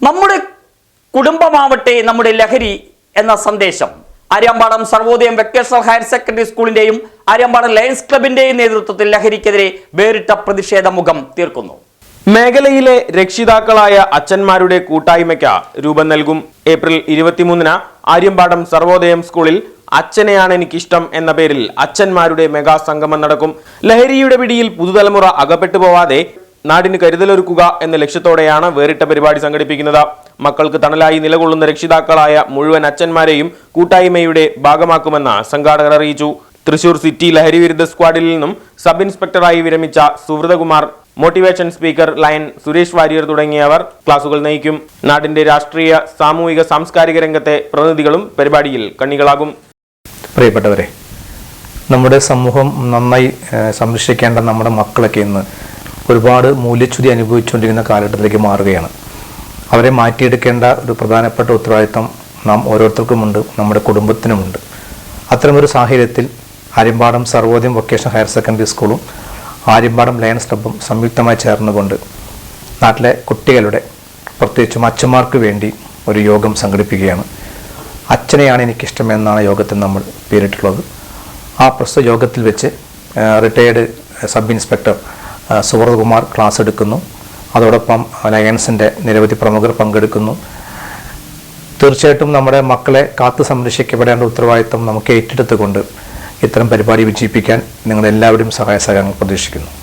നമ്മുടെ കുടുംബമാവട്ടെ നമ്മുടെ ലഹരി എന്ന സന്ദേശം Aryampadam Sarvodayam vocational higher secondary സ്കൂളിന്റെയും ആര്യമ്പാടം ലയൺസ് ക്ലബിന്റെയും നേതൃത്വത്തിൽ ലഹരിക്കെതിരെ വേറിട്ട പ്രതിഷേധ മുഖം തീർക്കുന്നു. മേഖലയിലെ രക്ഷിതാക്കളായ അച്ഛന്മാരുടെ കൂട്ടായ്മയ്ക്ക് രൂപം നൽകും. ഏപ്രിൽ 23-ന് ആര്യമ്പാടം സർവോദയം സ്കൂളിൽ അച്ഛനെയാണ് എനിക്കിഷ്ടം എന്ന പേരിൽ അച്ഛന്മാരുടെ മെഗാ സംഗമം നടക്കും. ലഹരിയുടെ പിടിയിൽ പുതുതലമുറ അകപ്പെട്ടു പോവാതെ നാടിന് കരുതലൊരുക്കുക എന്ന ലക്ഷ്യത്തോടെയാണ് വേറിട്ട പരിപാടി സംഘടിപ്പിക്കുന്നത്. മക്കൾക്ക് തണലായി നിലകൊള്ളുന്ന രക്ഷിതാക്കളായ മുഴുവൻ അച്ഛന്മാരെയും കൂട്ടായ്മയുടെ ഭാഗമാക്കുമെന്ന് സംഘാടകർ അറിയിച്ചു. തൃശൂർ സിറ്റി ലഹരി വിരുദ്ധ സ്ക്വാഡിൽ നിന്നും സബ് ഇൻസ്പെക്ടറായി വിരമിച്ച സുഹൃതകുമാർ, മോട്ടിവേഷൻ സ്പീക്കർ ലയൻ സുരേഷ് വാര്യർ തുടങ്ങിയവർ ക്ലാസുകൾ നയിക്കും. നാടിന്റെ രാഷ്ട്രീയ, സാമൂഹിക, സാംസ്കാരിക രംഗത്തെ പ്രതിനിധികളും പരിപാടിയിൽ കണ്ണികളാകും. പ്രിയപ്പെട്ടവരെ, നമ്മുടെ സമൂഹം നന്നായി സംരക്ഷിക്കേണ്ട നമ്മുടെ മക്കളൊക്കെ ഇന്ന് ഒരുപാട് മൂല്യച്യുതി അനുഭവിച്ചുകൊണ്ടിരിക്കുന്ന കാലഘട്ടത്തിലേക്ക് മാറുകയാണ്. അവരെ മാറ്റിയെടുക്കേണ്ട ഒരു പ്രധാനപ്പെട്ട ഉത്തരവാദിത്തം നാം ഓരോരുത്തർക്കുമുണ്ട്, നമ്മുടെ കുടുംബത്തിനുമുണ്ട്. അത്തരമൊരു സാഹചര്യത്തിൽ Aryampadam Sarvodayam vocational higher secondary സ്കൂളും ആര്യമ്പാടം ലയൺസ് ക്ലബ്ബും സംയുക്തമായി ചേർന്നുകൊണ്ട് നാട്ടിലെ കുട്ടികളുടെ, പ്രത്യേകിച്ചും അച്ഛന്മാർക്ക് വേണ്ടി ഒരു യോഗം സംഘടിപ്പിക്കുകയാണ്. അച്ഛനെയാണ് എനിക്കിഷ്ടം എന്നാണ് യോഗത്തിൽ നമ്മൾ പേരിട്ടുള്ളത്. ആ പ്രസ്തുത യോഗത്തിൽ വെച്ച് റിട്ടയേർഡ് സബ് ഇൻസ്പെക്ടർ സുഹൃതകുമാർ ക്ലാസ് എടുക്കുന്നു. അതോടൊപ്പം ലയൺസിൻ്റെ നിരവധി പ്രമുഖർ പങ്കെടുക്കുന്നു. തീർച്ചയായിട്ടും നമ്മുടെ മക്കളെ കാത്തു സംരക്ഷിക്കപ്പെടേണ്ട ഉത്തരവാദിത്തം നമുക്ക് ഏറ്റെടുത്തുകൊണ്ട് ഇത്തരം പരിപാടി വിജയിപ്പിക്കാൻ നിങ്ങളെല്ലാവരും സഹായ സഹകരണങ്ങൾ പ്രതീക്ഷിക്കുന്നു.